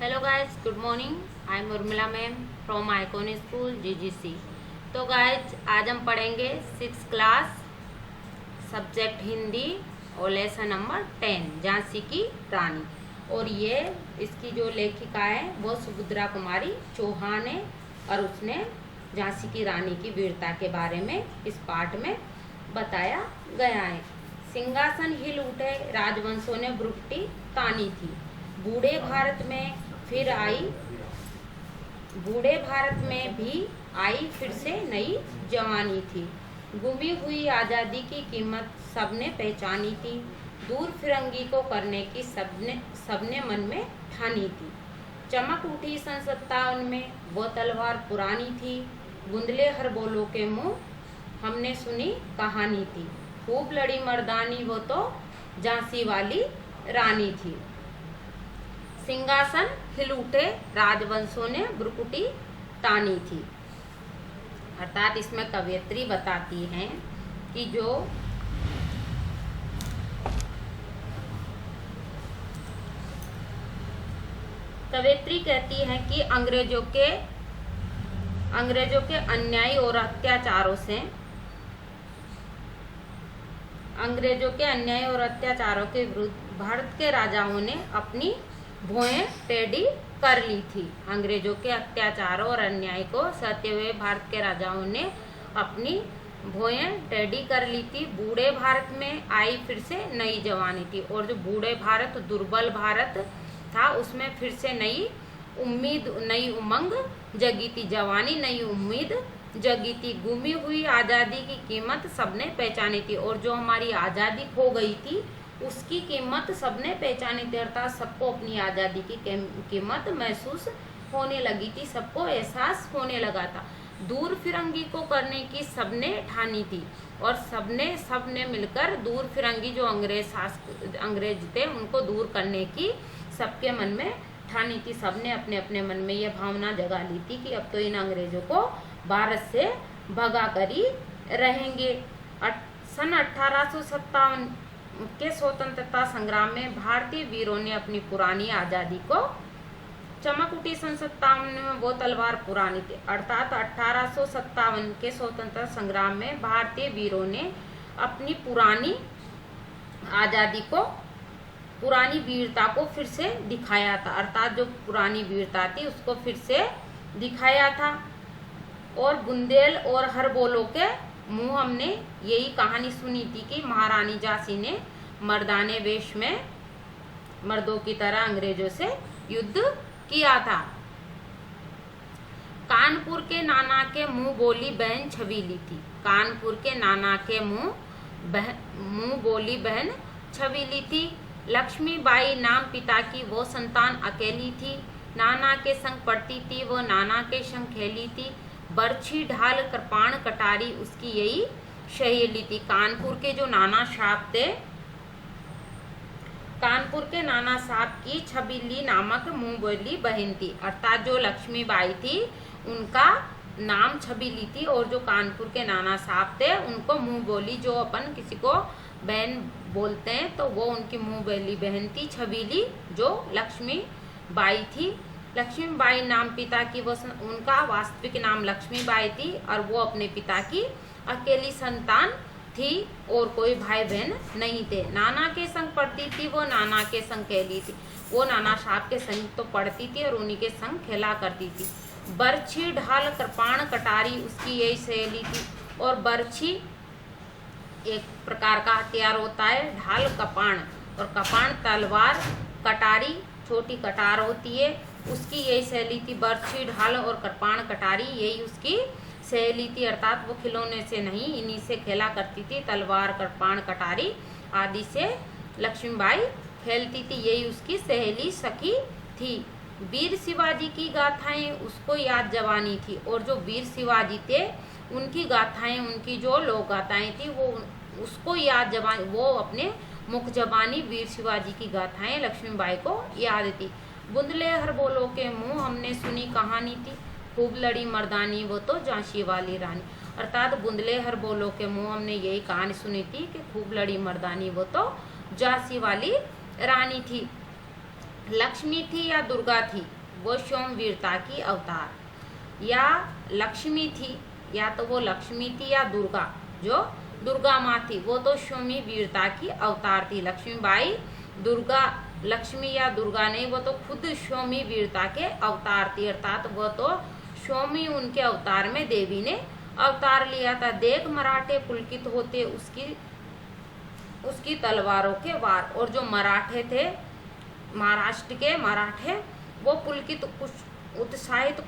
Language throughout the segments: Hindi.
Hello guys, good morning. I am Urmila ma'am from icon school GGC. तो गाइज आज हम पढ़ेंगे 6th क्लास सब्जेक्ट हिंदी और लेसन नंबर 10 झांसी की रानी। और ये इसकी जो लेखिका है वो सुभद्रा कुमारी चौहान है और उसने झांसी की रानी की वीरता के बारे में इस पाठ में बताया गया है। सिंहासन हिल उठे, राजवंशों ने भ्रुकुटी तानी थी। बूढ़े भारत में फिर आई बूढ़े भारत में भी आई फिर से नई जवानी थी। गुमी हुई आज़ादी की कीमत सबने पहचानी थी। दूर फिरंगी को करने की सबने मन में ठानी थी। चमक उठी सन 57 में, वो तलवार पुरानी थी। बुंदले हर बोलो के मुंह हमने सुनी कहानी थी। खूब लड़ी मर्दानी वो तो झांसी वाली रानी थी। सिंहासन हिल उठे, राजवंशों ने भ्रुकुटी तानी थी। अर्थात इसमें कवयित्री बताती हैं कि जो कवयित्री कहती है कि अंग्रेजों के अन्याय और अत्याचारों के विरुद्ध भारत के राजाओं ने अपनी भौहें टेढ़ी कर ली थी। अंग्रेजों के अत्याचारों और अन्याय को सहते हुए भारत के राजाओं ने अपनी भौहें टेढ़ी कर ली थी। बूढ़े भारत में आई फिर से नई जवानी थी। और जो बूढ़े भारत, दुर्बल भारत था, उसमें फिर से नई उम्मीद, नई उमंग जगी थी। जवानी, नई उम्मीद जगी थी। गुमी हुई आज़ादी की कीमत सबने पहचानी थी। और जो हमारी आज़ादी खो गई थी उसकी कीमत सबने पहचानी थी। अर्थात सबको अपनी आज़ादी की कीमत महसूस होने लगी थी, सबको एहसास होने लगा था। दूर फिरंगी को करने की सबने ठानी थी। और सबने मिलकर दूर फिरंगी जो अंग्रेज थे उनको दूर करने की सबके मन में ठानी थी। सबने अपने अपने मन में यह भावना जगा ली थी कि अब तो इन अंग्रेजों को भारत से भगा कर ही रहेंगे। सन 1857 के स्वतंत्रता संग्राम में भारतीय वीरों ने अपनी पुरानी आज़ादी को चमक उठी। सन 57 में वो तलवार पुरानी थी। अर्थात 1857 के स्वतंत्रता संग्राम में भारतीय वीरों ने अपनी पुरानी आज़ादी को, पुरानी वीरता को फिर से दिखाया था। अर्थात जो पुरानी वीरता थी उसको फिर से दिखाया था। और बुंदेल और हरबोलों के मुंह हमने यही कहानी सुनी थी कि महारानी झांसी ने मर्दाने वेश में मर्दों की तरह अंग्रेजों से युद्ध किया था। कानपुर के नाना के मुंह बोली बहन छबीली थी। कानपुर के नाना के मुंह बोली बहन छबीली थी। लक्ष्मीबाई नाम पिता की वो संतान अकेली थी। नाना के संग पढ़ती थी वो, नाना के संग खेली थी। बर्छी ढाल कृपाण कटारी उसकी यही सहेली थी। कानपुर के जो नाना साहब थे, कानपुर के नाना साहब की छबीली नामक मुंह बोली बहन थी। अर्थात जो लक्ष्मीबाई थी उनका नाम छबीली थी। और जो कानपुर के नाना साहब थे उनको मुंह बोली, जो अपन किसी को बहन बोलते हैं तो वो उनकी मुंह बोली बहन थी छबीली, जो लक्ष्मीबाई थी। लक्ष्मीबाई नाम पिता की, वो उनका वास्तविक नाम लक्ष्मीबाई थी और वो अपने पिता की अकेली संतान थी और कोई भाई बहन नहीं थे। नाना के संग पढ़ती थी वो, नाना के संग खेली थी। वो नाना साहब के संग तो पढ़ती थी और उन्हीं के संग खेला करती थी। बर्छी ढाल कृपाण कटारी उसकी यही सहेली थी। और बर्छी एक प्रकार का हथियार होता है, ढाल कपाण, और कपाण तलवार, कटारी छोटी कटार होती है, उसकी यही सहेली थी। बर्छी ढाल और कृपाण कटारी यही उसकी सहेली थी। अर्थात वो खिलौने से नहीं, इन्हीं से खेला करती थी। तलवार, कृपाण, कटारी आदि से लक्ष्मीबाई खेलती थी, यही उसकी सहेली सखी थी। वीर शिवाजी की गाथाएं उसको याद जवानी थी। और जो वीर शिवाजी थे उनकी गाथाएं, उनकी जो लोक गाथाएं थी वो उसको याद जवानी, वो अपने मुख जबानी वीर शिवाजी की गाथाएं लक्ष्मीबाई को याद थी। बुंदले हर बोलो के मुंह हमने सुनी कहानी थी। खूब लड़ी मर्दानी वो तो झांसी वाली रानी। अर्थात बुंदले हर बोलो के मुंह हमने यही कहानी सुनी थी कि खूब लड़ी मर्दानी वो तो झांसी वाली रानी थी। लक्ष्मी थी या दुर्गा थी, वो सोमवीरता की अवतार। या लक्ष्मी थी, या तो वो लक्ष्मी थी या दुर्गा, जो दुर्गा माँ थी वो तो स्वामी वीरता की अवतार थी। लक्ष्मीबाई दुर्गा, लक्ष्मी या दुर्गा नहीं, वो तो खुद स्वामी वीरता के अवतार थी, अर्थात वो तो स्वामी उनके अवतार में देवी ने अवतार लिया था। देख मराठे पुलकित होते उसकी तलवारों के वार। और जो मराठे थे, महाराष्ट्र के मराठे, वो पुलकित उत्साहित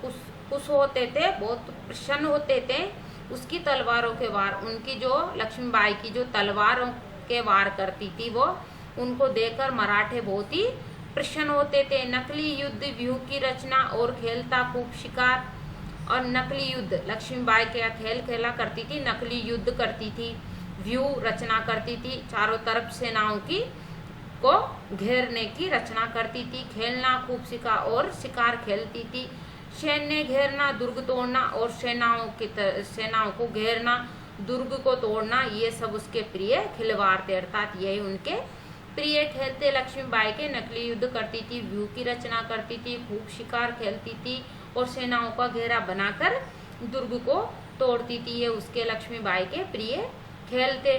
खुश होते थे, बहुत प्रसन्न होते थे उसकी तलवारों के वार। उनकी जो लक्ष्मीबाई की जो तलवारों के वार करती थी, वो उनको देखकर मराठे बहुत ही प्रसन्न होते थे। नकली युद्ध व्यूह की रचना और खेलता खूब शिकार। और नकली युद्ध, लक्ष्मीबाई क्या खेल खेला करती थी, नकली युद्ध करती थी, व्यूह रचना करती थी, चारों तरफ सेनाओं की को घेरने की रचना करती थी, खेलना खूब शिकार और शिकार खेलती थी, सैन्य घेरना, दुर्ग तोड़ना और सेनाओं को घेरना, दुर्ग को तोड़ना, ये सब उसके प्रिय खिलवाड़ थे, अर्थात यही उनके प्रिय खेल थे। लक्ष्मीबाई के नकली युद्ध करती थी, व्यूह की रचना करती थी, खूब शिकार खेलती थी और सेनाओं का घेरा बनाकर दुर्ग को तोड़ती थी, ये उसके लक्ष्मीबाई के प्रिय खेल थे।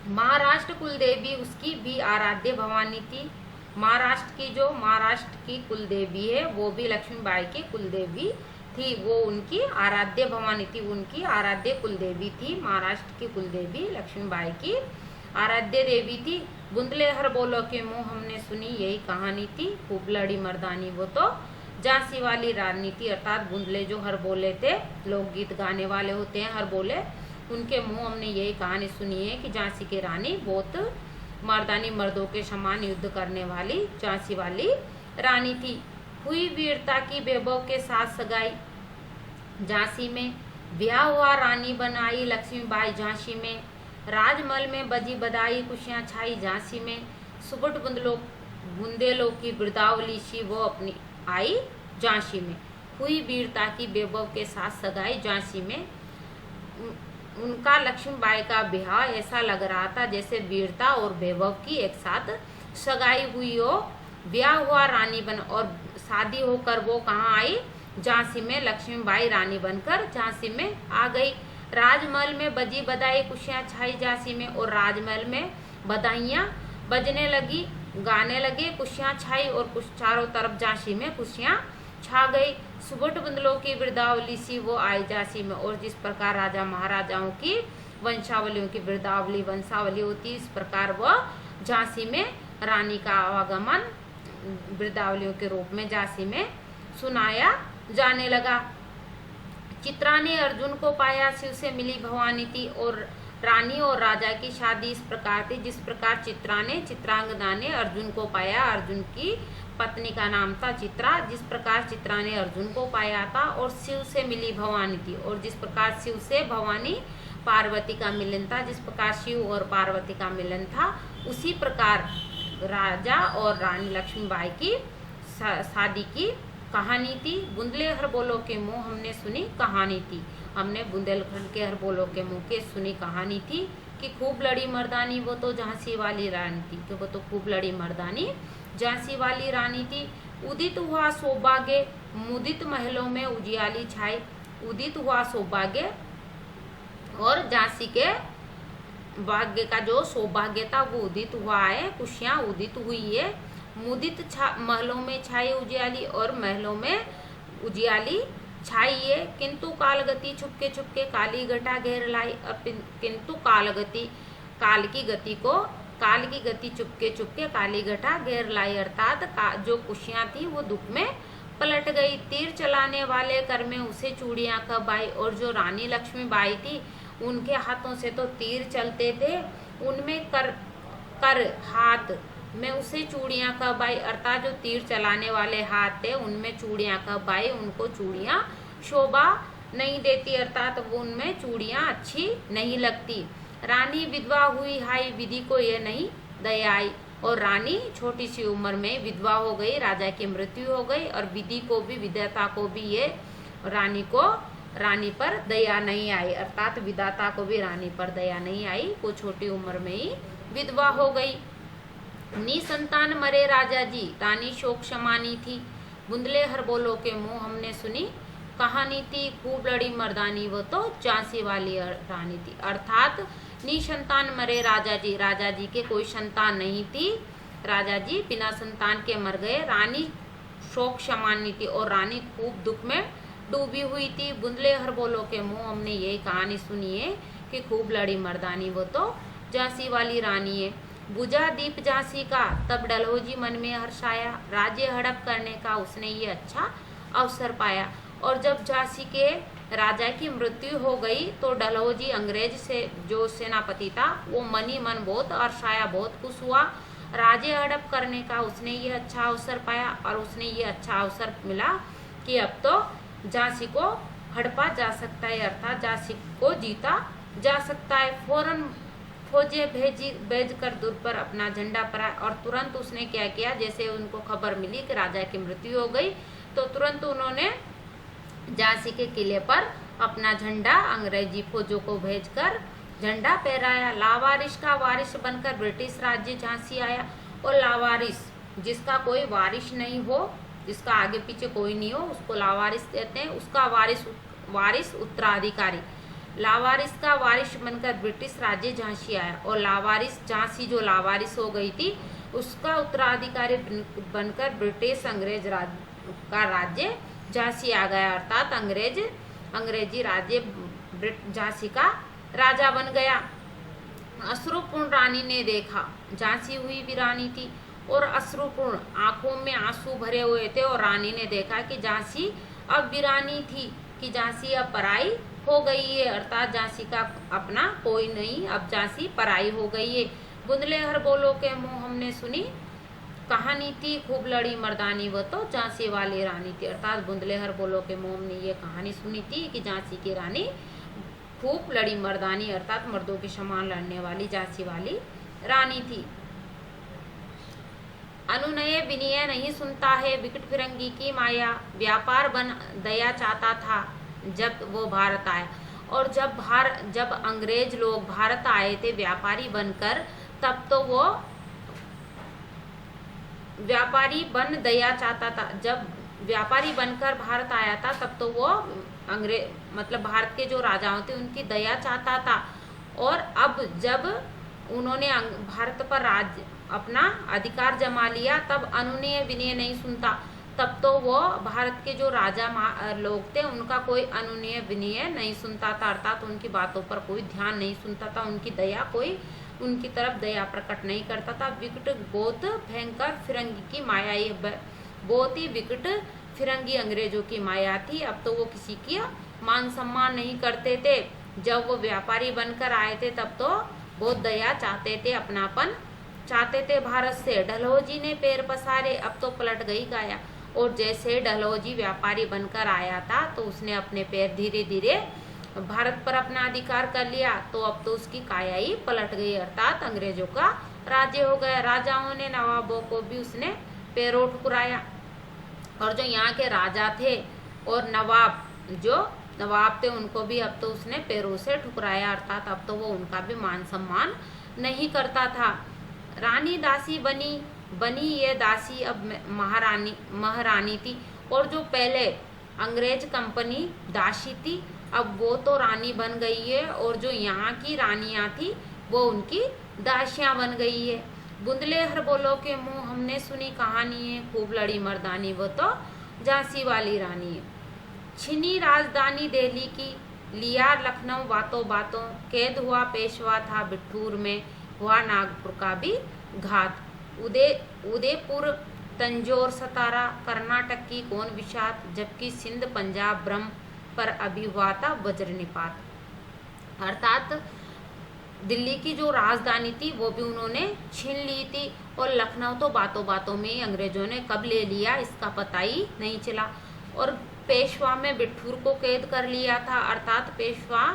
महाराष्ट्र कुलदेवी उसकी भी आराध्य भवानी थी। महाराष्ट्र की कुलदेवी है, वो भी लक्ष्मीबाई की कुलदेवी थी, वो उनकी आराध्य भवानी थी, उनकी आराध्य कुलदेवी थी। महाराष्ट्र की कुलदेवी लक्ष्मीबाई की आराध्य देवी थी। बुंदले हर बोलो के मुंह हमने सुनी, यही कहानी थी। खूब लड़ी मर्दानी, वो तो झांसी वाली रानी थी, अर्थात बुंदले जो हर बोले थे, लोकगीत गाने वाले होते हैं हर बोले, उनके मुंह हमने यही कहानी सुनी है कि झांसी की रानी बहुत मर्दानी, मर्दों के समान युद्ध करने वाली झांसी वाली रानी थी। हुई वीरता की वैभव के साथ सगाई, झांसी में ब्याह हुआ, रानी बनाई लक्ष्मीबाई झांसी में। राजमहल में बजी बधाई, खुशियां छाई झांसी में। सुबट बुंदेलों की वृद्धावली सी, वो अपनी आई झांसी में। हुई वीरता की वैभव के साथ सगाई झांसी में। उनका लक्ष्मीबाई का ब्याह ऐसा लग रहा था जैसे वीरता और वैभव की एक साथ सगाई हुई हो। ब्याह हुआ, रानी बन, और शादी होकर वो कहाँ आई, झांसी में। लक्ष्मीबाई रानी बनकर झांसी में आ गई। राजमहल में बजी बधाई, खुशियां छाई झांसी में, और राजमहल में बधाइयां बजने लगी, गाने लगे, खुशियां छाई, और कुछ चारों तरफ झांसी में खुशियां छा गई। सुबट बुंदलों की वृद्धावली सी, वो आई झांसी में। और जिस प्रकार राजा महाराजाओं की वंशावलियों की वृद्धावली वंशावली होती, इस प्रकार वह झांसी में रानी का आवागमन वृद्धावलियों के रूप में झांसी में सुनाया जाने लगा। चित्रा ने अर्जुन को पाया, शिव से मिली भवानी थी, और रानी और राजा की शादी इस प्रकार थी जिस प्रकार चित्रांगदा ने अर्जुन को पाया। अर्जुन की पत्नी का नाम था चित्रा। जिस प्रकार चित्रा ने अर्जुन को पाया था और शिव से मिली भवानी थी, और जिस प्रकार शिव से भवानी पार्वती का मिलन था, जिस प्रकार शिव और पार्वती का मिलन था, उसी प्रकार राजा और रानी लक्ष्मीबाई की शादी की कहानी थी। बुंदेलखंड बोलो के मुंह हमने सुनी कहानी थी। हमने बुंदेलखंड के हर बोलो के मुंह के सुनी कहानी थी कि खूब लड़ी मर्दानी, वो तो झांसी वाली रानी थी, कि वो तो खूब लड़ी मर्दानी झांसी वाली रानी थी। उदित हुआ सौभाग्य, मुदित महलों में उजियाली छाई। उदित हुआ सौभाग्य, और झांसी के भाग्य का जो सौभाग्य था वो उदित हुआ है, खुशियां उदित हुई है। मुदित महलों में छाई उजियाली, और महलों में उजियाली छाई है। किंतु कालगति छुपके छुपके काली घटा घेर लाई। किंतु काल की गति चुपके चुपके काली घटा घेर लाई, अर्थात जो खुशियां थी वो दुख में पलट गई। तीर चलाने वाले कर में उसे चूड़ियां कब आई, और जो रानी लक्ष्मीबाई थी उनके हाथों से तो तीर चलते थे, उनमें कर हाथ में उसे चूड़ियां कब आई, अर्थात जो तीर चलाने वाले हाथ थे उनमें चूड़ियां कब आई, उनको चूड़ियां शोभा नहीं देती, अर्थात वो उनमें चूड़ियां अच्छी नहीं लगती। रानी विधवा हुई हाई, विधि को ये नहीं दया आई, और रानी छोटी सी उम्र में विधवा हो गई, राजा की मृत्यु हो गई, और विधि को भी, विधाता को भी ये रानी पर दया नहीं आई, अर्थात विधाता को भी रानी पर दया नहीं आई, वो छोटी उम्र में ही विधवा हो गई। निसंतान मरे राजा जी, रानी शोक शमानी थी। बुंदलेहर बोलो के मुंह हमने सुनी कहानी थी, खूब लड़ी मर्दानी वो तो झांसी वाली रानी थी। अर्थात निसंतान मरे राजा जी, राजा जी के कोई संतान नहीं थी, राजा जी बिना संतान के मर गए। रानी शोक शमानी थी और रानी खूब दुख में डूबी हुई थी। बुंदलेहर बोलो के मुंह हमने यही कहानी सुनी है कि खूब लड़ी मर्दानी वो तो झांसी वाली रानी है। बुझा दीप झांसी का, तब डलहौजी मन में हर्षाया, राज्य हड़प करने का उसने ये अच्छा अवसर पाया। और जब झांसी के राजा की मृत्यु हो गई तो डलहौजी अंग्रेज से जो सेनापति था वो मन ही मन बहुत हर्षाया, बहुत खुश हुआ। राज्य हड़प करने का उसने ये अच्छा अवसर पाया और उसने ये अच्छा अवसर मिला कि अब तो झांसी को हड़पा जा सकता है, अर्थात झांसी को जीता जा सकता है। फौरन फौजें भेज कर दूर पर अपना झंडा फहराया और तुरंत उसने क्या किया, जैसे उनको खबर मिली कि राजा की मृत्यु हो गई तो तुरंत उन्होंने झांसी के किले पर अपना झंडा अंग्रेजी फौजों को भेजकर झंडा फहराया। लावारिस का वारिस बनकर ब्रिटिश राज्य झांसी आया। और लावारिस जिसका कोई वारिस नहीं हो, जिसका आगे पीछे कोई नहीं हो, उसको लावारिस कहते हैं। उसका वारिस उत्तराधिकारी, लावारिस का वारिस बनकर ब्रिटिश राज्य झांसी आया। और लावारिस झांसी जो लावारिस हो गई थी उसका उत्तराधिकारी बनकर ब्रिटिश अंग्रेज का राज्य झांसी आ गया, अर्थात अंग्रेजी राज्य झांसी का राजा बन गया। अश्रुपूर्ण रानी ने देखा, झांसी हुई वीरानी थी और अश्रुपूर्ण आंखों में आंसू भरे हुए थे। और रानी ने देखा कि झांसी अब वीरानी थी, कि झांसी अब पराई हो गई है, अर्थात झांसी का अपना कोई नहीं, अब झांसी पराई हो गई है। बुंदलेहर बोलो के मुंह हमने सुनी कहानी थी, खूब लड़ी मर्दानी वो तो झांसी वाली रानी थी। अर्थात बुंदलेहर बोलो के मुंह हमने ये कहानी सुनी थी कि झांसी की रानी खूब लड़ी मर्दानी, अर्थात मर्दों के समान लड़ने वाली झांसी वाली रानी थी। अनुनय विनय नहीं सुनता है, विकट फिरंगी की माया, व्यापार बन दया चाहता था जब वो भारत आया। और जब अंग्रेज लोग भारत आए थे व्यापारी बनकर, तब तो वो व्यापारी बन दया चाहता था। जब व्यापारी बनकर भारत आया था तब तो वो मतलब भारत के जो राजाओं थे उनकी दया चाहता था। और अब जब उन्होंने भारत पर अपना अधिकार जमा लिया तब अनुनय विनय नहीं सुनता। तब तो वो भारत के जो राजा लोग थे उनका कोई अनुनय विनय नहीं सुनता था, अर्थात उनकी बातों पर कोई ध्यान नहीं सुनता था, उनकी तरफ दया प्रकट नहीं करता था। विकट बहुत भयंकर फिरंगी की माया, ये बहुत ही विकट फिरंगी अंग्रेजों की माया थी। अब तो वो किसी की मान सम्मान नहीं करते थे। जब वो व्यापारी बनकर आए थे तब तो बहुत दया चाहते थे, अपनापन चाहते थे भारत से। डलहौजी ने पैर पसारे, अब तो पलट गई काया। और जैसे डलहौजी व्यापारी बनकर आया था तो उसने अपने पैर धीरे धीरे भारत पर अपना अधिकार कर लिया, तो अब तो उसकी काया ही पलट गई, अर्थात अंग्रेजों का राज्य हो गया। राजाओं ने नवाबों को भी उसने पैरों ठुकराया। और जो यहाँ के राजा थे और नवाब थे उनको भी अब तो उसने पैरों से ठुकराया, अर्थात अब तो वो उनका भी मान सम्मान नहीं करता था। रानी दासी बनी ये दासी अब महारानी थी। और जो पहले अंग्रेज कंपनी दासी थी अब वो तो रानी बन गई है, और जो यहाँ की रानियां थी वो उनकी दासियां बन गई है। बुंदलेहर बोलो के मुंह हमने सुनी कहानी है, खूब लड़ी मर्दानी वो तो झांसी वाली रानी है। छिनी राजधानी दिल्ली की, लिया लखनऊ बातों बातों, कैद हुआ पेशवा था बिठूर में, हुआ नागपुर का भी घात। उदयपुर तंजौर सतारा, कर्नाटक की कौन विषाद, जबकि सिंध पंजाब ब्रह्म पर अभी हुआ था वज्रनिपात। अर्थात दिल्ली की जो राजधानी थी वो भी उन्होंने छीन ली थी, और लखनऊ तो बातों बातों में ही अंग्रेजों ने कब ले लिया इसका पता ही नहीं चला। और पेशवा में बिठूर को कैद कर लिया था, अर्थात पेशवा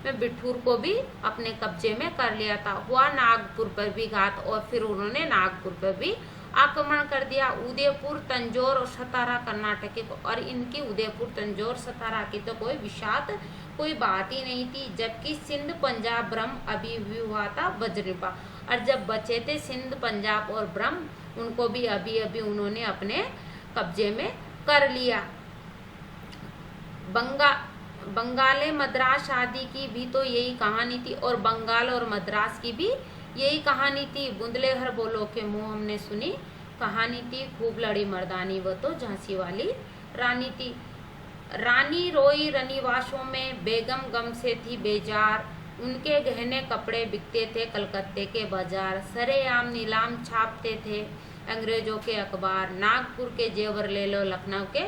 में बिठूर को भी अपने कब्जे में कर लिया था। हुआ नागपुर पर भी घात, और फिर उन्होंने नागपुर पर भी आक्रमण कर दिया। उदयपुर तंजौर और सतारा कर्नाटक को, और इनकी उदयपुर तंजौर सतारा की तो कोई विषाद कोई बात ही नहीं थी, जबकि सिंध पंजाब ब्रह्म अभी भी हुआ था वज्रनिपात। और जब बचे थे सिंध, पंजाब और ब्रह्म, उनको भी अभी अभी उन्होंने अपने कब्जे में कर लिया। बंगाले मद्रास आदि की भी तो यही कहानी थी, और बंगाल और मद्रास की भी यही कहानी थी। बुंदलेहर बोलो के मुंह हमने सुनी कहानी थी, खूब लड़ी मर्दानी वो तो झांसी वाली रानी थी। रानी रोई रनिवासों में, बेगम गम से थी बेजार, उनके गहने कपड़े बिकते थे कलकत्ते के बाजार। सरेआम नीलाम छापते थे अंग्रेजों के अखबार, नागपुर के जेवर ले लो, लखनऊ के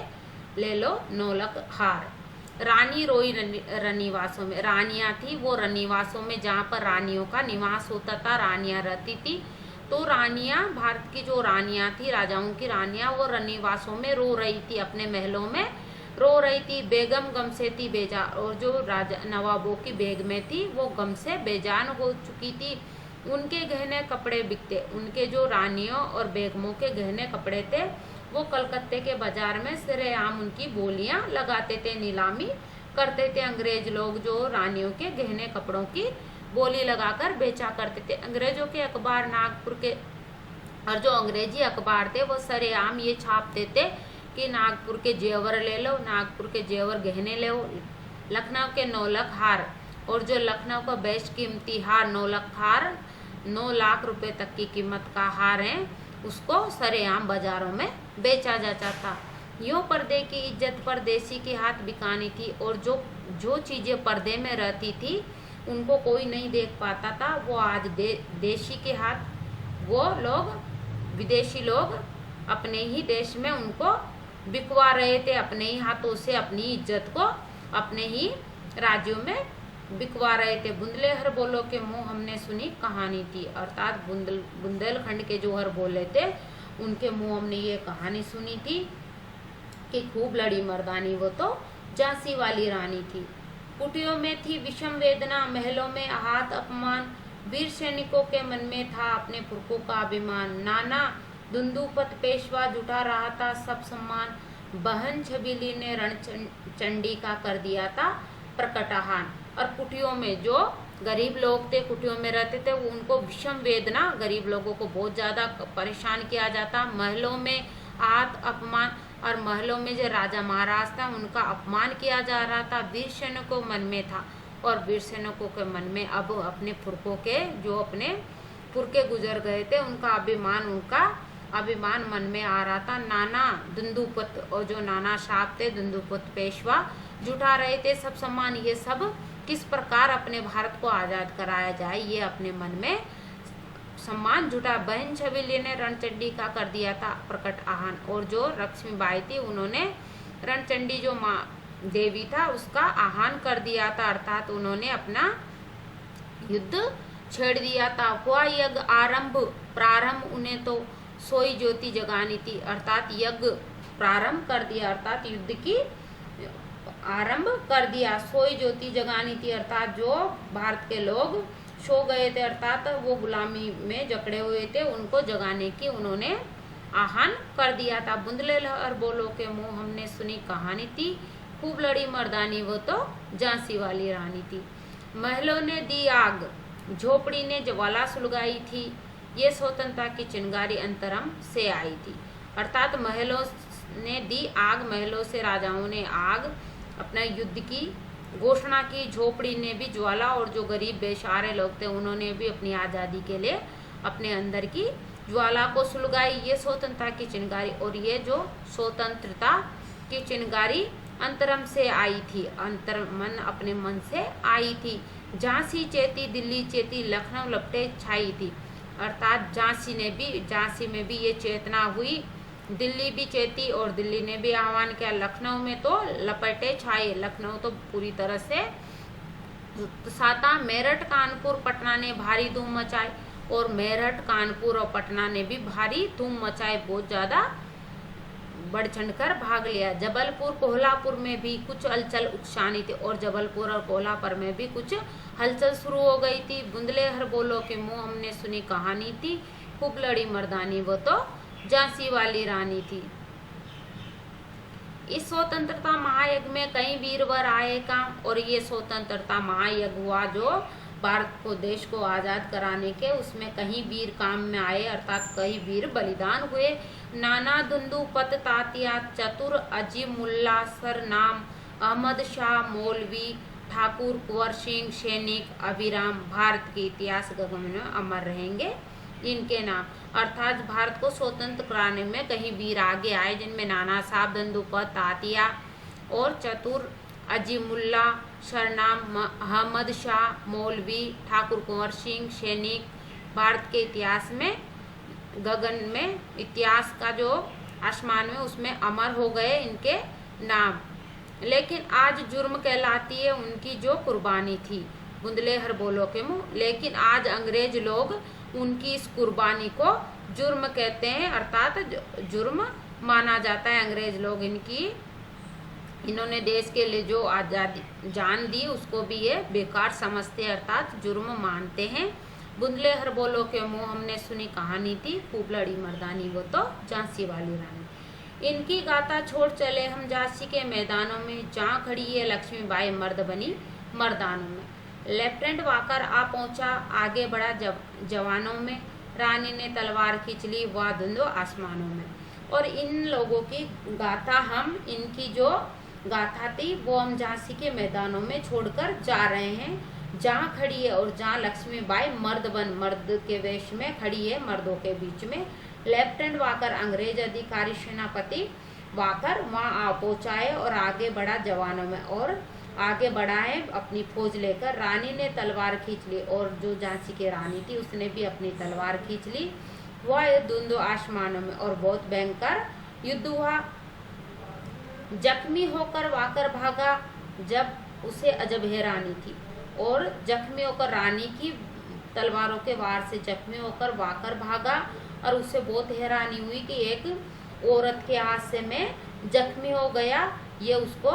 ले लो नौलख हार। रानी रोई रनिवासों में, रानियां थी वो रनिवासों में, जहाँ पर रानियों का निवास होता था, रानियां रहती थी। तो रानियां, भारत की जो रानियां थी, राजाओं की रानियां, वो रनिवासों में रो रही थी, अपने महलों में रो रही थी। बेगम गम से थी बेजार, और जो राजा नवाबों की बेगमें थी वो गम से बेजान हो चुकी थी। उनके गहने कपड़े बिकते, उनके जो रानियों और बेगमों के गहने कपड़े थे वो कलकत्ते के बाजार में सरेआम उनकी बोलियां लगाते थे, नीलामी करते थे अंग्रेज लोग, जो रानियों के गहने कपड़ों की बोली लगाकर बेचा करते थे। अंग्रेजों के अखबार नागपुर के, और जो अंग्रेजी अखबार थे वो सरेआम ये छापते थे कि नागपुर के जेवर ले लो, नागपुर के जेवर गहने ले लो, लखनऊ के नौलख हार, और जो लखनऊ का बेस्ट कीमती हार नौलख हार, 9 लाख रुपए तक की कीमत का हार है, उसको सरेआम बाजारों में बेचा जाता था। यूँ पर्दे की इज्जत परदेसी के हाथ बिकानी थी, और जो चीजें पर्दे में रहती थी उनको कोई नहीं देख पाता था, वो आज देशी के हाथ, वो लोग विदेशी लोग अपने ही देश में उनको बिकवा रहे थे, अपने ही हाथों से अपनी इज्जत को अपने ही राज्यों में बिकवा रहे थे। बुंदेलखंड बोलो के मुंह हमने सुनी कहानी थी, अर्थात बुंदेलखंड के जो हर बोले थे उनके मुंह हमने ये कहानी सुनी थी कि खूब लड़ी मर्दानी वो तो झांसी वाली रानी थी। कुटियों में थी विषम वेदना, महलों में आहत अपमान, वीर सैनिकों के मन में था अपने पुरखों का अभिमान। नाना दुंदुपत पेशवा जुटा रहा था सब सम्मान, बहन छबीली ने रणचंडी का कर दिया था प्रकटाहान। और कुटियों में जो गरीब लोग थे, कुटियों में रहते थे, वो उनको विषम वेदना, गरीब लोगों को बहुत ज़्यादा परेशान किया जाता। महलों में आहत अपमान, और महलों में जो राजा महाराज था उनका अपमान किया जा रहा था। वीर सैनिकों मन में था, और वीर सैनिकों के मन में अब अपने पुरखों के, जो अपने पुरखे गुजर गए थे, उनका अभिमान मन में आ रहा था। नाना दुंदुपत, और जो नाना साहब थे दुंदुपत पेशवा जुटा रहे थे सब सम्मान, ये सब किस प्रकार अपने भारत को आज़ाद कराया जाए, ये अपने मन में सम्मान जुटा। बहन छबीली ने रणचंडी का कर दिया था प्रकट आह्वान, और जो लक्ष्मीबाई थी उन्होंने रणचंडी जो माँ देवी था उसका आह्वान कर दिया था, अर्थात उन्होंने अपना युद्ध छेड़ दिया था। हुआ यज्ञ आरंभ प्रारंभ, उन्हें तो सोई ज्योति जगानी थी, अर्थात यज्ञ प्रारंभ कर दिया, अर्थात युद्ध की आरंभ कर दिया। सोई ज्योति जगानी थी, अर्थात जो भारत के लोग सो गए थे, अर्थात वो गुलामी में जकड़े हुए थे, उनको जगाने की उन्होंने आह्वान कर दिया था। बुंदेलखंड बोलो के मुंह हमने सुनी कहानी थी, खूब लड़ी मर्दानी वो तो झांसी वाली रानी थी। महलों ने दी आग, झोपड़ी ने ज्वाला सुलगाई थी, ये स्वतंत्रता की चिंगारी अंतरम से आई थी, अर्थात महलों ने दी आग, महलों से राजाओं ने आग, अपना युद्ध की घोषणा की। झोपड़ी ने भी ज्वाला, और जो गरीब बेचारे लोग थे उन्होंने भी अपनी आज़ादी के लिए अपने अंदर की ज्वाला को सुलगाई, ये स्वतंत्रता की चिंगारी। और ये जो स्वतंत्रता की चिंगारी अंतरम से आई थी, अंतर मन अपने मन से आई थी। झांसी चेती, दिल्ली चेती, लखनऊ लपटे छाई थी, अर्थात झांसी में भी ये चेतना हुई, दिल्ली भी चेती, और दिल्ली ने भी आह्वान किया। लखनऊ में तो लपेटे छाए, लखनऊ तो पूरी तरह से साता। मेरठ कानपुर पटना ने भारी धूम मचाई, और मेरठ कानपुर और पटना ने भी भारी धूम मचाई, बहुत ज़्यादा बढ़ चढ़कर भाग लिया। जबलपुर कोल्हापुर में भी कुछ हलचल उत्सानी थी, और जबलपुर और कोल्हापुर में भी कुछ हलचल शुरू हो गई थी। बुंदेलखंड बोलो के मुंह हमने सुनी कहानी थी, खूब लड़ी मर्दानी वो तो झांसी वाली रानी थी। इस स्वतंत्रता महायज्ञ में कई वीरवर आए काम, और ये स्वतंत्रता महायज्ञ हुआ जो भारत को, देश को आज़ाद कराने के, उसमें कई वीर काम में आए, अर्थात कई वीर बलिदान हुए। नाना दुंदू पत तातिया, चतुर अजीमुल्ला सरनाम, अहमद शाह मौलवी, ठाकुर कुंवर सिंह सैनिक, अभिराम, भारत के इतिहास गगन में अमर रहेंगे इनके नाम। अर्थात भारत को स्वतंत्र कराने में कई वीर आगे आए, जिनमें नाना साहब, दंदूपत तातिया और चतुर अजीमुल्ला सरनाम, अहमद शाह मौलवी, ठाकुर कुंवर सिंह सैनिक, भारत के इतिहास में गगन में, इतिहास का जो आसमान में, उसमें अमर हो गए इनके नाम। लेकिन आज जुर्म कहलाती है उनकी जो कुर्बानी थी, बुंदलेहर बोलो के मुँह। लेकिन आज अंग्रेज लोग उनकी इस कुर्बानी को जुर्म कहते हैं, अर्थात जुर्म माना जाता है। अंग्रेज लोग इन्होंने देश के लिए जो आज़ादी जान दी, उसको भी ये बेकार समझते हैं, अर्थात जुर्म मानते हैं। बुंदलेहर बोलो के मुँह हमने सुनी कहानी थी, खूब लड़ी मर्दानी वो तो झांसी वाली रानी। इनकी गाथा छोड़ चले हम झांसी के मैदानों में, जहाँ खड़ी है लक्ष्मीबाई मर्द बनी मर्दानों में। लेफ्टिनेंट वाकर आ पहुंचा, आगे बढ़ा जवानों में, रानी ने तलवार खींच ली, वह धुंधो आसमानों में। और इन लोगों की गाथा, हम इनकी जो गाथा थी वो हम झांसी के मैदानों में छोड़कर जा रहे हैं, जहाँ खड़ी है और जहाँ लक्ष्मीबाई मर्द के वेश में खड़ी है, मर्दों के बीच में। लेफ्टिनेंट वाकर, अंग्रेज अधिकारी सेनापति वाकर वहाँ आ पहुंचा है और आगे बढ़ा जवानों में, और आगे बढ़ा है अपनी फौज लेकर। रानी ने तलवार खींच ली, और जो झांसी की रानी थी उसने भी अपनी तलवार खींच ली। वह धुंधो आसमानों में, और बहुत भयंकर युद्ध हुआ। जख्मी होकर वाकर भागा, जब उसे अजब हैरानी थी, और जख्मी होकर रानी की तलवारों के वार से जख्मी होकर वाकर भागा, और उसे बहुत हैरानी हुई कि एक औरत के हाथ से मैं जख्मी हो गया। ये उसको,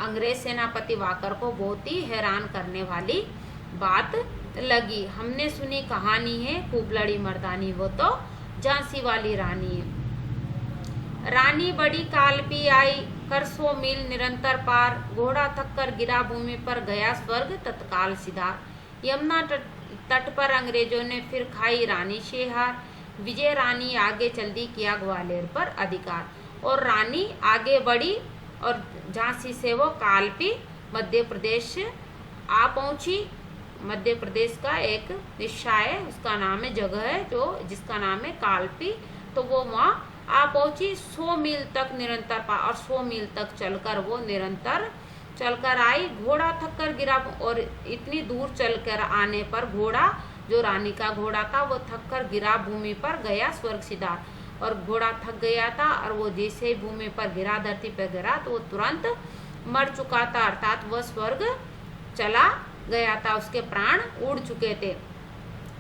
अंग्रेज सेनापति वाकर को, बहुत ही हैरान करने वाली बात लगी। हमने सुनी कहानी है खूब लड़ी मर्दानी वो तो झांसी वाली रानी है। रानी बड़ी कालपी आई, कर 100 मील निरंतर पार, घोड़ा थक कर गिरा भूमि पर, गया स्वर्ग तत्काल सिधार। यमुना तट पर अंग्रेजों ने फिर खाई रानी से हार, विजय रानी आगे चल दी, किया ग्वालियर पर अधिकार। और रानी आगे बढ़ी और झांसी से वो कालपी मध्य प्रदेश आ पहुंची। मध्य प्रदेश का एक हिस्सा है, उसका नाम है, जगह है जो जिसका नाम है कालपी। तो वो वहाँ आ पहुंची। 100 मील तक निरंतर पा, और 100 मील तक चलकर वो निरंतर चलकर आई। घोड़ा थक कर गिरा, और इतनी दूर चलकर आने पर घोड़ा, जो रानी का घोड़ा था, वो थक कर गिरा भूमि पर, गया स्वर्ग सिधार। और घोड़ा थक गया था, और वो जैसे ही भूमि पर गिरा, धरती पर गिरा, तो वो तुरंत मर चुका था, अर्थात वह स्वर्ग चला गया था, उसके प्राण उड़ चुके थे।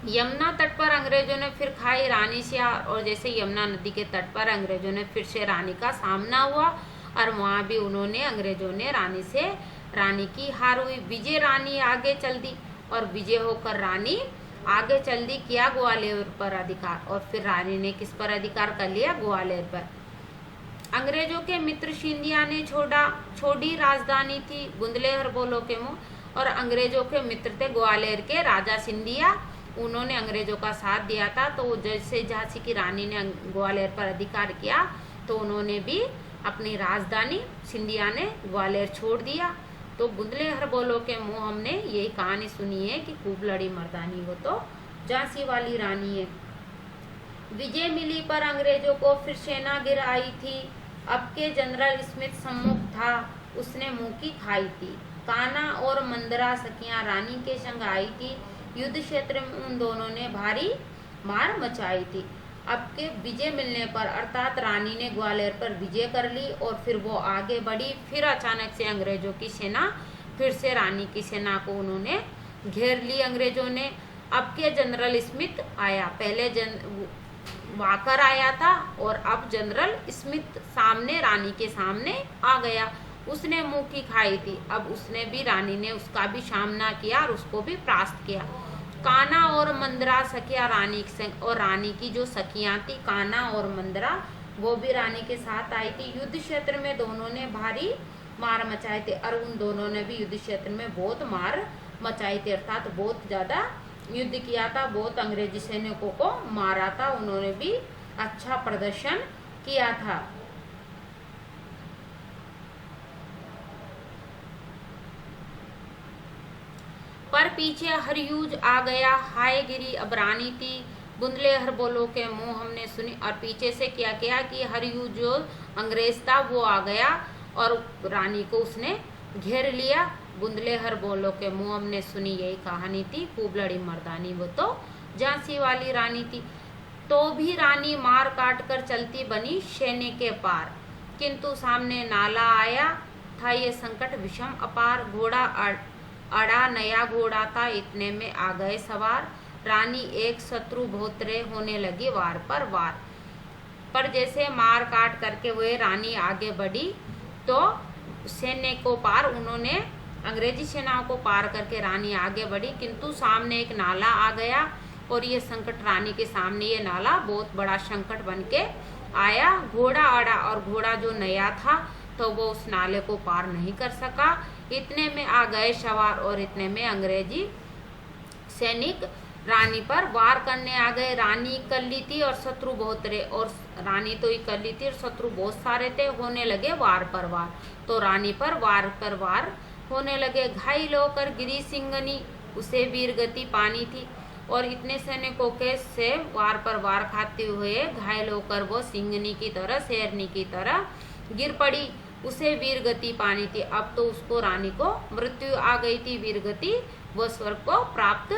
यमुना तट पर अंग्रेजों ने फिर खाई रानी से हार, और जैसे यमुना नदी के तट पर अंग्रेजों ने फिर से रानी का सामना हुआ, और वहाँ भी उन्होंने, अंग्रेजों ने रानी की हार हुई। विजय रानी आगे चल दी, और विजय होकर रानी आगे चल दी, किया ग्वालियर पर अधिकार। और फिर रानी ने किस पर अधिकार कर लिया? ग्वालियर पर। अंग्रेजों के मित्र सिंधिया ने छोड़ी राजधानी थी, बुंदलेहर बोलो के मुँह। और अंग्रेजों के मित्र थे ग्वालियर के राजा सिंधिया, उन्होंने अंग्रेजों का साथ दिया था। तो जैसे झांसी की रानी ने ग्वालियर पर अधिकार किया, तो उन्होंने भी अपनी राजधानी सिंधिया ने ग्वालियर छोड़ दिया। तो बुंदलेहर बोलो के मुँह हमने यही कहानी सुनी है कि खूब लड़ी मर्दानी वो तो झांसी वाली रानी है। विजय मिली पर अंग्रेजों को फिर सेना गिर आई थी, अब के जनरल स्मिथ सम्मुख था, उसने मुंह की खाई थी। कान्हा और मंदरा सखियां रानी के संग आई थी, युद्ध क्षेत्र में उन दोनों ने भारी मार मचाई थी। अब के विजय मिलने पर, अर्थात रानी ने ग्वालियर पर विजय कर ली और फिर वो आगे बढ़ी। फिर अचानक से अंग्रेजों की सेना फिर से रानी की सेना को उन्होंने घेर ली अंग्रेजों ने। अब के जनरल स्मिथ आया, पहले वाकर आया था और अब जनरल स्मिथ सामने, रानी के सामने आ गया। उसने मुंह की खाई थी, अब उसने भी, रानी ने उसका भी सामना किया और उसको भी परास्त किया। कान्हा और मंदरा सखिया रानी संग, और रानी की जो सखियां थी कान्हा और मंदरा, वो भी रानी के साथ आई थी। युद्ध क्षेत्र में दोनों ने भारी मार मचाए थे, और उन दोनों ने भी युद्ध क्षेत्र में बहुत मार मचाई थी, अर्थात बहुत ज्यादा युद्ध किया था, बहुत अंग्रेजी सैनिकों को मारा था, उन्होंने भी अच्छा प्रदर्शन किया था। पर पीछे हरयूज आ गया, हाय गिरी अब रानी थी, बुंदले हर बोलो के मुंह हमने सुनी। और पीछे से क्या किया कि हरयूज जो अंग्रेज था वो आ गया और रानी को उसने घेर लिया। बुंदले हर बोलो के मुंह हमने सुनी, यही कहानी थी, खूब लड़ी मर्दानी वो तो झांसी वाली रानी थी। तो भी रानी मार काट कर चलती बनी शैने के पार, किंतु सामने नाला आया था ये संकट विषम अपार। घोड़ा अड़ा नया घोड़ा था, इतने में आ गए सवार, रानी एक शत्रु भोतरे होने लगी वार पर वार। पर जैसे मार काट करके वह रानी आगे बढ़ी तो सैन्य को पार, उन्होंने अंग्रेजी सेनाओं को पार करके रानी आगे बढ़ी, किंतु सामने एक नाला आ गया और ये संकट रानी के सामने, ये नाला बहुत बड़ा संकट बन के आया। घोड़ा अड़ा, और घोड़ा जो नया था तो वो उस नाले को पार नहीं कर सका। इतने में आ गए सवार और इतने में अंग्रेजी सैनिक रानी पर वार करने आ गए। रानी इकल्ली थी और शत्रु बहुत रे, और रानी तो इकल्ली थी और शत्रु बहुत सारे थे, होने लगे वार पर वार। तो रानी पर वार होने लगे। घायल होकर गिरी सिंगनी, उसे वीरगति पानी थी, और इतने सैनिकों के से वार पर वार खाते हुए घायल होकर वो सिंगनी की तरह, शेरनी की तरह गिर पड़ी, उसे वीरगति पानी थी। अब तो उसको रानी को मृत्यु आ गई थी, वीरगति वो स्वर्ग को प्राप्त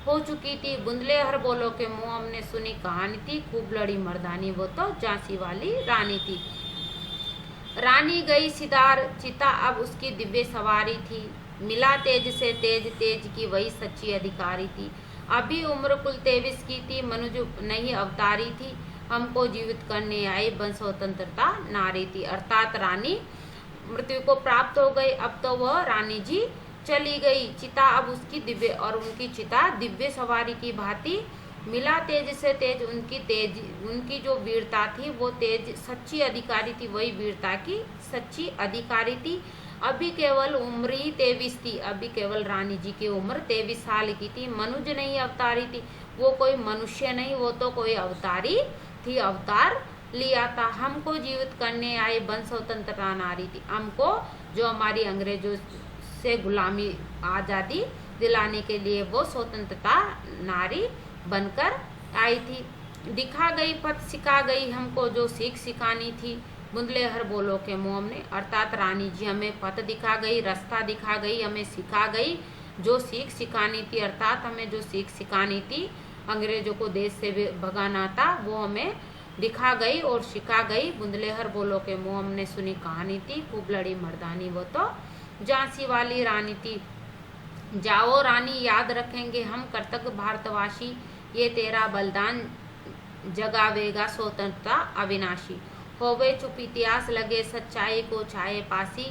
हो चुकी थी। बुंदले हर बोलो के मुंह हमने सुनी कहानी थी, खूब लड़ी मर्दानी वो तो झांसी वाली रानी थी। रानी गई सिदार चिता, अब उसकी दिव्य सवारी थी, मिला तेज से तेज, तेज की वही सच्ची अधिकारी थी। अभी उम्र कुल 23 की थी, मनुज नहीं अवतारी थी, हमको जीवित करने आई बन स्वतंत्रता नारी थी। अर्थात रानी मृत्यु को प्राप्त हो गई, अब तो वह रानी जी चली गई। चिता अब उसकी दिव्य, और उनकी चिता दिव्य सवारी की भांति मिला तेज से तेज, उनकी जो वीरता थी वो तेज सच्ची अधिकारी थी, वही वीरता की सच्ची अधिकारी थी। अभी केवल उम्र ही 23 थी, अभी केवल रानी जी की उम्र 23 साल की थी। मनुज नहीं अवतारी थी, वो कोई मनुष्य नहीं, वो तो कोई अवतारी थी, अवतार लिया था। हमको जीवित करने आए बन स्वतंत्रता नारी थी, हमको जो हमारी अंग्रेजों से गुलामी आजादी दिलाने के लिए वो स्वतंत्रता नारी बनकर आई थी। दिखा गई पथ सिखा गई हमको जो सीख सिखानी थी, बुंदले हर बोलो के मुंह हमने, अर्थात रानी जी हमें पथ दिखा गई, रास्ता दिखा गई, हमें सिखा गई जो सीख सिखानी थी, अर्थात हमें जो सीख सिखानी थी, अंग्रेजों को देश से भगाना था, वो हमें दिखा गई और सिखा गई। बुंदले हर बोलो के मुंह हमने सुनी कहानी थी, खूब लड़ी मर्दानी वो तो झांसी वाली रानी थी। जाओ रानी याद रखेंगे हम कर्तव्य भारतवासी, ये तेरा बलिदान जगावेगा स्वतंत्रता अविनाशी। होवे चुप इतिहास लगे सच्चाई को चाहे पासी,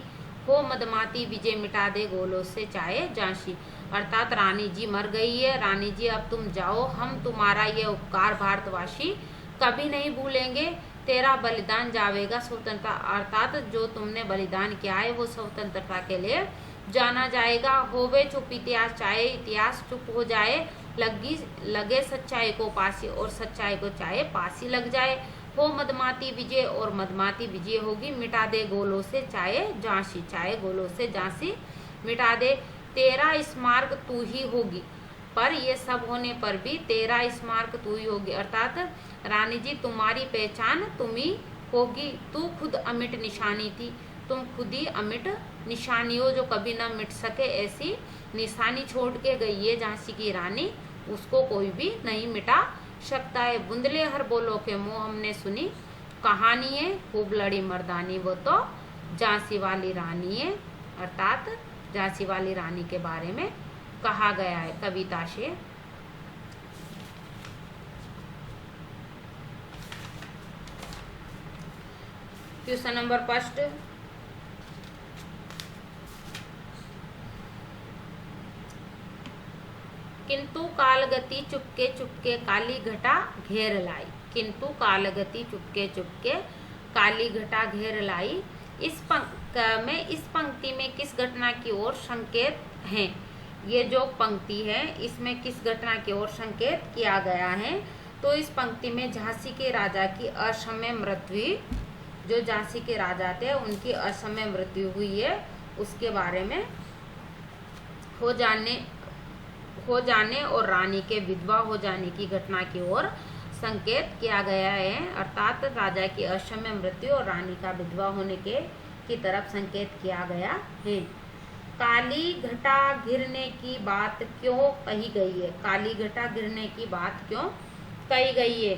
हो मदमाती विजय मिटा दे गोलों से चाहे झांसी। अर्थात रानी जी मर गई है, रानी जी अब तुम जाओ, हम तुम्हारा ये उपकार भारतवासी कभी नहीं भूलेंगे, तेरा बलिदान जावेगा स्वतंत्रता, अर्थात जो तुमने बलिदान किया है वो स्वतंत्रता के लिए जाना जाएगा। होवे चुप इतिहास, चाहे इतिहास चुप हो जाए, लगे सच्चाई को पासी, और सच्चाई को चाहे पासी लग जाए। हो मदमाती विजय, और मदमाती विजय होगी, मिटा दे गोलों से चाहे झांसी, चाहे गोलों से झांसी मिटा दे। तेरा स्मारक तू ही होगी, पर ये सब होने पर भी तेरा स्मारक तू ही होगी, अर्थात रानी जी तुम्हारी पहचान तुम ही होगी। तू खुद अमिट निशानी थी, तुम खुद ही अमिट निशानी हो जो कभी न मिट सके, ऐसी निशानी छोड़ के गई है झांसी की रानी, उसको कोई भी नहीं मिटा सकता है। बुंदले हर बोलो के मुंह हमने सुनी कहानी है, खूब लड़ी मर्दानी वो तो झांसी वाली रानी है, अर्थात झांसी वाली रानी के बारे में कहा गया है कविता से। क्वेश्चन नंबर फर्स्ट, किंतु कालगति चुपके चुपके काली घटा घेर लाई, किंतु कालगति चुपके चुपके काली घटा घेर लाई। इस पंक्ति में किस घटना की ओर संकेत हैं? ये जो पंक्ति है इसमें किस घटना की ओर संकेत किया गया है? तो इस पंक्ति में झांसी के राजा की असमय मृत्यु, जो झांसी के राजा थे उनकी असमय मृत्यु हुई है, उसके बारे में हो जाने और रानी के विधवा हो जाने की घटना की ओर संकेत किया गया है। अर्थात राजा की असमय मृत्यु और रानी का विधवा होने की तरफ संकेत किया गया है। काली घटा गिरने की बात क्यों कही गई है? काली घटा गिरने की बात क्यों कही गई है?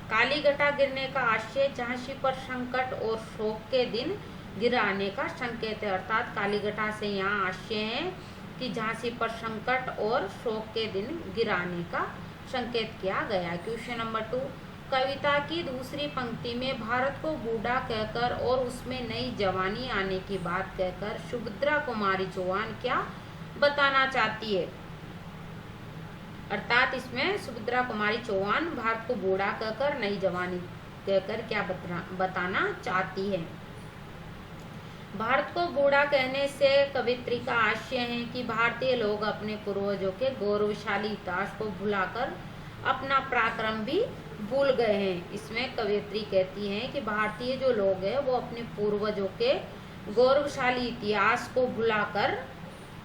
काली घटा गिरने का आशय झांसी पर संकट और शोक के दिन गिराने का संकेत है। अर्थात काली घटा से यहाँ आशय है कि झांसी पर संकट और शोक के दिन गिराने का संकेत किया गया। क्वेश्चन नंबर 2, कविता की दूसरी पंक्ति में भारत को बूढ़ा कहकर और उसमें नई जवानी आने की बात कहकर सुभद्रा कुमारी चौहान क्या बताना चाहती है? अर्थात इसमें सुभद्रा कुमारी चौहान भारत को बूढ़ा कहकर नई जवानी कहकर क्या बताना चाहती है? भारत को बूढ़ा कहने से कवित्री का आशय है कि भारतीय लोग अपने पूर्वजों के गौरवशाली इतिहास को भुलाकर अपना पराक्रम भी भूल गए हैं। इसमें कवित्री कहती है कि भारतीय जो लोग हैं वो अपने पूर्वजों के गौरवशाली इतिहास को भुलाकर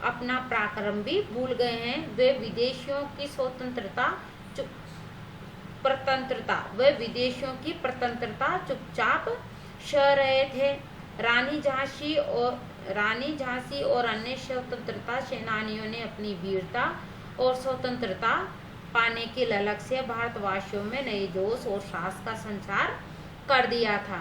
अपना पराक्रम भी भूल गए हैं। वे विदेशियों की प्रतंत्रता चुपचाप सह रहे थे। रानी झांसी और अन्य स्वतंत्रता सेनानियों ने अपनी वीरता और स्वतंत्रता पाने की ललक से भारतवासियों में नए जोश और साहस का संचार कर दिया था।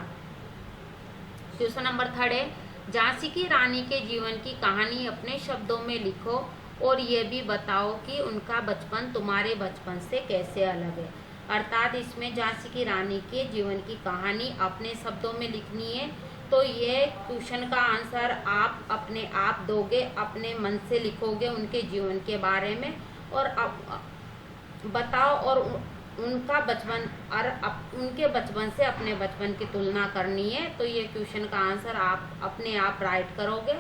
क्वेश्चन नंबर 3, झांसी की रानी के जीवन की कहानी अपने शब्दों में लिखो और ये भी बताओ कि उनका बचपन तुम्हारे बचपन से कैसे अलग है। अर्थात इसमें झांसी की रानी के जीवन की कहानी अपने शब्दों में लिखनी है। तो ये क्वेश्चन का आंसर आप अपने आप दोगे, अपने मन से लिखोगे उनके जीवन के बारे में और बताओ और उनका बचपन और उनके बचपन से अपने बचपन की तुलना करनी है। तो ये क्वेश्चन का आंसर आप अपने आप राइट करोगे।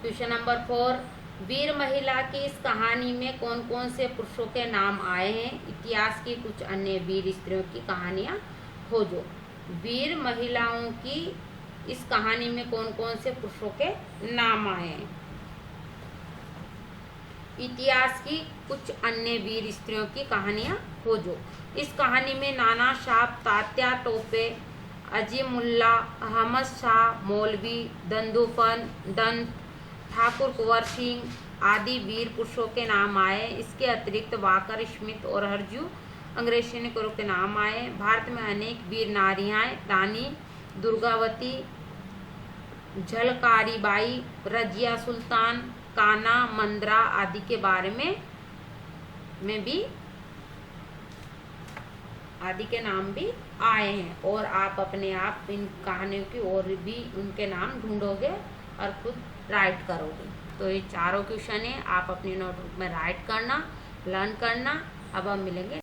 क्वेश्चन नंबर 4, वीर महिला की इस कहानी में कौन कौन से पुरुषों के नाम आए हैं? इतिहास की कुछ अन्य वीर स्त्रियों की कहानियां खोजो। वीर महिलाओं की इस कहानी में कौन कौन से पुरुषों के नाम आए हैं? इतिहास की कुछ अन्य वीर स्त्रियों की कहानियां खोजो। इस कहानी में नाना साहब, तात्या टोपे, अजीमुल्ला, अहमद शाह मौलवी, दंदूफन, दंत, ठाकुर कुंवर सिंह आदि वीर पुरुषों के नाम आए। इसके अतिरिक्त वाकर स्मिथ और हरजू अंग्रेज सैनिकों के नाम आए। भारत में अनेक वीर नारियां, रानी दुर्गावती, झलकारी बाई, रजिया सुल्तान, काना, मंद्रा आदि के बारे में भी आदि के नाम भी आए हैं। और आप अपने आप इन कहानियों की और भी उनके नाम ढूंढोगे और खुद राइट करोगे। तो ये चारों क्वेश्चन है, आप अपनी नोटबुक में राइट करना, लर्न करना। अब हम मिलेंगे।